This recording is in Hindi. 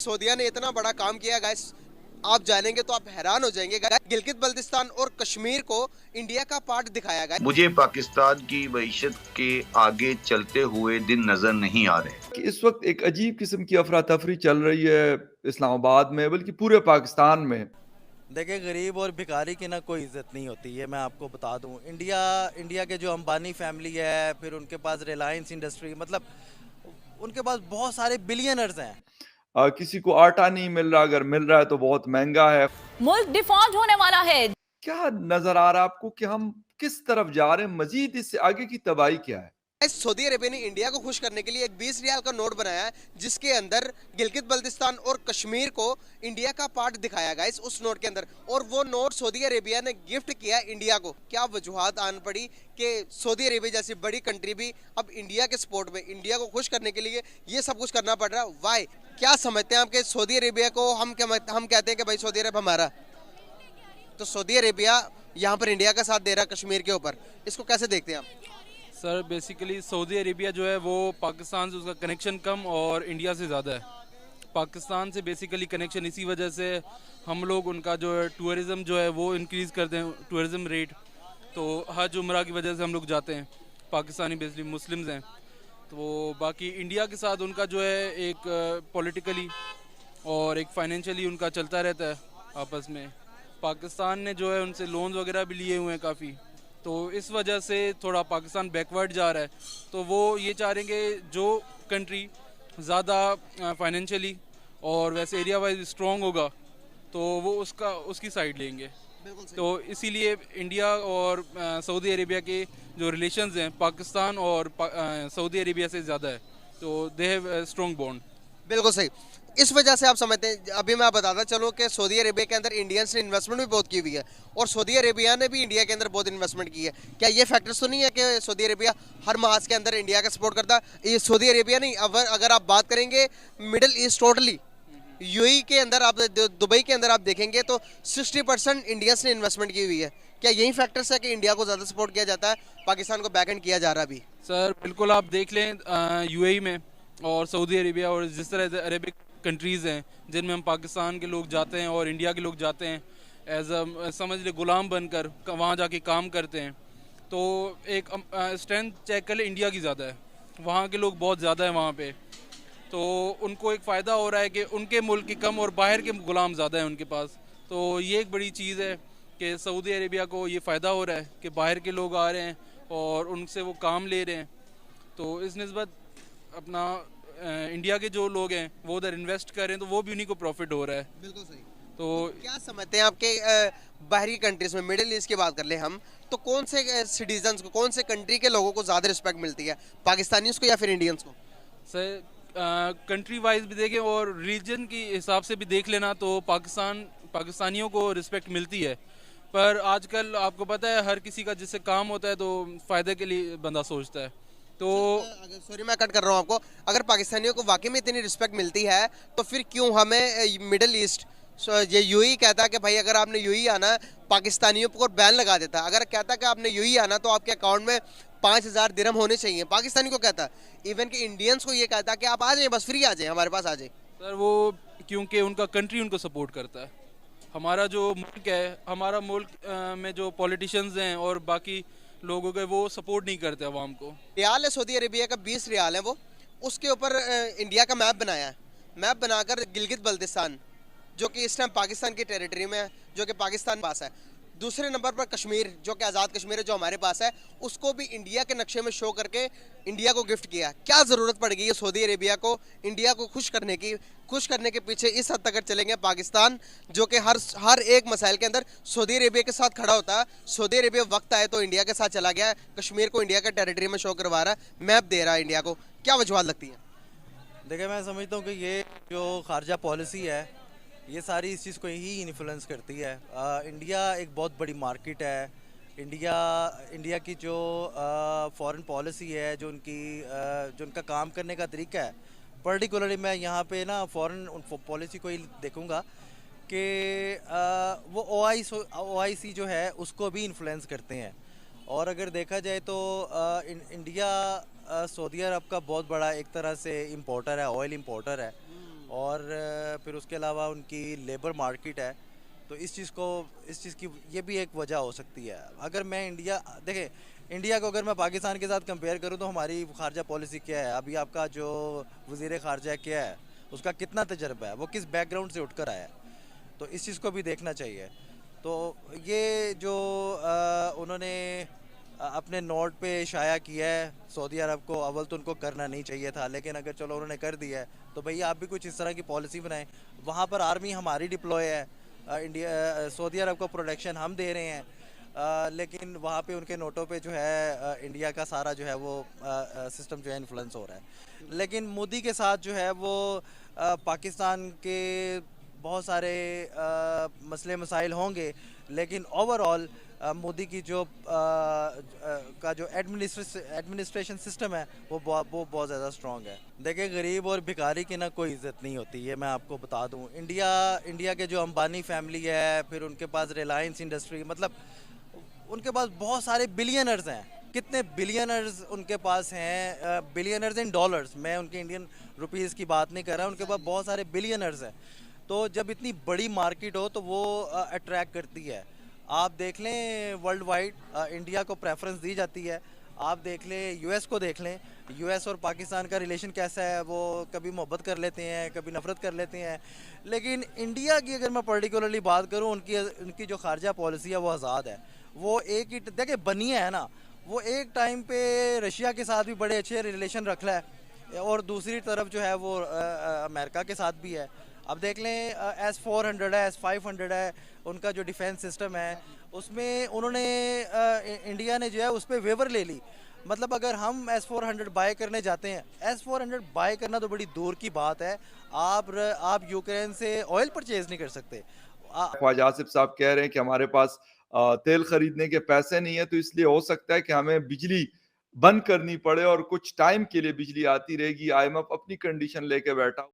सऊदीया ने इतना बड़ा काम किया गाइस, आप जानेंगे तो आप हैरान हो जाएंगे गाइस। गिलगित बल्तिस्तान और कश्मीर को इंडिया का पार्ट दिखाया गया। मुझे पाकिस्तान की मईशत के आगे चलते हुए दिन नजर नहीं आ रहे कि इस वक्त एक अजीब किस्म की अफरा तफरी चल रही है इस्लामाबाद में, बल्कि पूरे पाकिस्तान में। देखिए, गरीब और भिखारी की ना कोई इज्जत नहीं होती है। मैं आपको बता दूं, इंडिया इंडिया के जो अंबानी फैमिली है, फिर उनके पास रिलायंस इंडस्ट्री, मतलब उनके पास बहुत सारे बिलियनर्स हैं। किसी को आटा नहीं मिल रहा, अगर मिल रहा है तो बहुत महंगा है। मुल्क डिफॉल्ट होने वाला है। क्या नजर आ रहा है आपको कि हम किस तरफ जा रहे हैं? मजीद इससे आगे की तबाही क्या है? सऊदी अरेबिया ने इंडिया को खुश करने के लिए एक 20 रियाल का नोट बनाया है, जिसके अंदर गिलगित बल्तिस्तान और कश्मीर को इंडिया का पार्ट दिखाया गया उस नोट के अंदर, और वो नोट सऊदी अरेबिया ने गिफ्ट किया इंडिया को। क्या वजूहत आन पड़ी कि सऊदी अरेबिया जैसी बड़ी कंट्री भी अब इंडिया के सपोर्ट में, इंडिया को खुश करने के लिए ये सब कुछ करना पड़ रहा है? वाई, क्या समझते हैं आप कि सऊदी अरेबिया को हम कहते हैं कि भाई सऊदी अरब हमारा, तो सऊदी अरेबिया यहाँ पर इंडिया का साथ दे रहा है कश्मीर के ऊपर, इसको कैसे देखते हैं आप? सर बेसिकली सऊदी अरेबिया जो है वो पाकिस्तान से उसका कनेक्शन कम और इंडिया से ज़्यादा है। पाकिस्तान से बेसिकली कनेक्शन इसी वजह से हम लोग उनका जो है टूरिज़म जो है वो इंक्रीज़ करते हैं, टूरिज़म रेट। तो हज उम्रा की वजह से हम लोग जाते हैं, पाकिस्तानी बेसिकली मुस्लिम्स हैं। तो बाकी इंडिया के साथ उनका जो है एक पॉलिटिकली और एक फाइनेंशियली उनका चलता रहता है आपस में। पाकिस्तान ने जो है उनसे लोन्स वगैरह भी लिए हुए हैं काफ़ी, तो इस वजह से थोड़ा पाकिस्तान बैकवर्ड जा रहा है। तो वो ये चाह रहे हैं कि जो कंट्री ज़्यादा फाइनेंशियली और वैसे एरिया वाइज स्ट्रॉन्ग होगा तो वो उसकी साइड लेंगे। तो इसीलिए इंडिया और सऊदी अरेबिया के जो रिलेशंस हैं पाकिस्तान और सऊदी अरेबिया से ज़्यादा है, तो दे हैव स्ट्रॉन्ग बॉन्ड। बिल्कुल सही। इस वजह से आप समझते हैं, अभी मैं बताता चलूँ कि सऊदी अरेबिया के अंदर इंडियंस ने इन्वेस्टमेंट भी बहुत की हुई है, और सऊदी अरेबिया ने भी इंडिया के अंदर बहुत इन्वेस्टमेंट की है। क्या ये फैक्टर्स तो नहीं है कि सऊदी अरेबिया हर महाज के अंदर इंडिया का सपोर्ट करता है? ये सऊदी अरेबिया नहीं, अगर आप बात करेंगे मिडिल ईस्ट टोटली, यूएई के अंदर आप, दुबई के अंदर आप देखेंगे तो 60% इंडियंस ने इन्वेस्टमेंट की हुई है। क्या यही फैक्टर्स है कि इंडिया को ज़्यादा सपोर्ट किया जाता है, पाकिस्तान को बैक एंड किया जा रहा है अभी? सर बिल्कुल, आप देख लें यूएई में और सऊदी अरेबिया और जिस तरह अरेबिक कंट्रीज़ हैं जिनमें हम पाकिस्तान के लोग जाते हैं और इंडिया के लोग जाते हैं एज समझ ले गुलाम बनकर वहाँ जाके काम करते हैं, तो एक स्ट्रेंथ चेक कर ले इंडिया की ज़्यादा है, वहाँ के लोग बहुत ज़्यादा है वहाँ पे। तो उनको एक फ़ायदा हो रहा है कि उनके मुल्क की कम और बाहर के गुलाम ज़्यादा है उनके पास। तो ये एक बड़ी चीज़ है कि सऊदी अरेबिया को ये फ़ायदा हो रहा है कि बाहर के लोग आ रहे हैं और उनसे वो काम ले रहे हैं। तो इस निस्बत अपना इंडिया के जो लोग हैं वो उधर इन्वेस्ट कर रहे हैं, तो वो भी उन्हीं को प्रॉफिट हो रहा है। बिल्कुल सही। तो क्या समझते हैं आपके बाहरी कंट्रीज में, मिडिल ईस्ट की बात कर ले हम, तो कौन से सिटीजन्स को, कौन से कंट्री के लोगों को ज़्यादा रिस्पेक्ट मिलती है, पाकिस्तानियों को या फिर इंडियंस को? सर कंट्री वाइज भी देखें और रीजन की हिसाब से भी देख लेना तो पाकिस्तानियों को रिस्पेक्ट मिलती है, पर आजकल आपको पता है हर किसी का जिससे काम होता है तो फ़ायदे के लिए बंदा सोचता है। तो सॉरी मैं कट कर रहा हूँ आपको, अगर पाकिस्तानियों को वाकई में इतनी रिस्पेक्ट मिलती है तो फिर क्यों हमें मिडिल ईस्ट, ये यूई कहता है कि भाई अगर आपने यूई आना, पाकिस्तानियों पर बैन लगा देता है। अगर कहता कि आपने यूई आना तो आपके अकाउंट में 5,000 दिरहम होने चाहिए, पाकिस्तानी को कहता है। इवन कि इंडियंस को ये कहता है कि आप आ जाएं, बस फ्री आ जाएं, हमारे पास आ जाएं। सर वो क्योंकि उनका कंट्री उनको सपोर्ट करता है। हमारा जो मुल्क है, हमारा मुल्क में जो पॉलिटिशियंस हैं और बाकी लोगों के, वो सपोर्ट नहीं करते अवाम को। रियाल है सऊदी अरेबिया का 20 रियाल है वो, उसके ऊपर इंडिया का मैप बनाया है। मैप बनाकर गिलगित बल्तिस्तान जो कि इस टाइम पाकिस्तान की टेरिटरी में है, जो कि पाकिस्तान पास है। दूसरे नंबर पर कश्मीर जो कि आज़ाद कश्मीर है, जो हमारे पास है, उसको भी इंडिया के नक्शे में शो करके इंडिया को गिफ्ट किया। क्या ज़रूरत पड़ गई है सऊदी अरेबिया को इंडिया को खुश करने की? खुश करने के पीछे इस हद तक चलेंगे पाकिस्तान, जो कि हर एक मसाइल के अंदर सऊदी अरेबिया के साथ खड़ा होता है। सऊदी अरेबिया वक्त आए तो इंडिया के साथ चला गया है, कश्मीर को इंडिया के टेरिटरी में शो करवा रहा है, मैप दे रहा है इंडिया को। क्या वजूहत लगती है? देखिए, मैं समझता हूँ कि ये जो खारजा पॉलिसी है ये सारी इस चीज़ को ही इन्फ्लुएंस करती है। इंडिया एक बहुत बड़ी मार्केट है। इंडिया की जो फॉरेन पॉलिसी है, जो उनका काम करने का तरीका है, पर्टिकुलरली मैं यहाँ पे ना फॉरेन पॉलिसी को ही देखूँगा कि वो OIC जो है उसको भी इन्फ्लुएंस करते हैं। और अगर देखा जाए तो इंडिया सऊदी अरब का बहुत बड़ा एक तरह से इम्पोर्टर है, ऑयल इम्पोर्टर है। और फिर उसके अलावा उनकी लेबर मार्केट है। तो इस चीज़ की ये भी एक वजह हो सकती है। अगर मैं इंडिया को अगर मैं पाकिस्तान के साथ कंपेयर करूं तो हमारी खारजा पॉलिसी क्या है, अभी आपका जो वज़ीर खारजा क्या है, उसका कितना तजर्बा है, वो किस बैकग्राउंड से उठकर आया है, तो इस चीज़ को भी देखना चाहिए। तो ये जो उन्होंने अपने नोट पे शाया किया है सऊदी अरब को, अव्वल तो उनको करना नहीं चाहिए था, लेकिन अगर चलो उन्होंने कर दिया है तो भैया आप भी कुछ इस तरह की पॉलिसी बनाएं। वहाँ पर आर्मी हमारी डिप्लॉय है, सऊदी अरब को प्रोटेक्शन हम दे रहे हैं, लेकिन वहाँ पे उनके नोटों पे जो है इंडिया का सारा जो है वो सिस्टम जो है इन्फ्लुएंस हो रहा है। लेकिन मोदी के साथ जो है वो पाकिस्तान के बहुत सारे मसले मसाइल होंगे, लेकिन ओवरऑल मोदी की जो का जो एडमिनिस्ट्रेशन सिस्टम है वो बहुत ज़्यादा स्ट्रॉन्ग है। देखिए, गरीब और भिखारी की ना कोई इज़्ज़त नहीं होती, ये मैं आपको बता दूं। इंडिया के जो अंबानी फैमिली है, फिर उनके पास रिलायंस इंडस्ट्री, मतलब उनके पास बहुत सारे बिलियनर्स हैं। कितने बिलियनर्स उनके पास हैं, बिलियनर्स इन डॉलर्स, मैं उनके इंडियन रुपीज़ की बात नहीं कर रहा, उनके पास बहुत सारे बिलियनर्स हैं। तो जब इतनी बड़ी मार्केट हो तो वो अट्रैक्ट करती है। आप देख लें वर्ल्ड वाइड इंडिया को प्रेफरेंस दी जाती है। आप देख लें यूएस को, देख लें यूएस और पाकिस्तान का रिलेशन कैसा है, वो कभी मोहब्बत कर लेते हैं, कभी नफरत कर लेते हैं। लेकिन इंडिया की अगर मैं पर्टिकुलरली बात करूं, उनकी जो खारजा पॉलिसी है वो आज़ाद है। वो एक ही देखिए बनिया है ना, वो एक टाइम पे रशिया के साथ भी बड़े अच्छे रिलेशन रख रहा है, और दूसरी तरफ जो है वो अमेरिका के साथ भी है। अब देख लें S-400 है, S-500 है, उनका जो डिफेंस सिस्टम है उसमें उन्होंने इंडिया ने जो है उस पर वेवर ले ली। मतलब अगर हम S-400 बाय करने जाते हैं, S-400 बाय करना तो बड़ी दूर की बात है, आप यूक्रेन से ऑयल परचेज नहीं कर सकते। ख्वाजा आसिफ साहब कह रहे हैं कि हमारे पास तेल खरीदने के पैसे नहीं है, तो इसलिए हो सकता है कि हमें बिजली बंद करनी पड़े और कुछ टाइम के लिए बिजली आती रहेगी। IMF अपनी कंडीशन लेके बैठा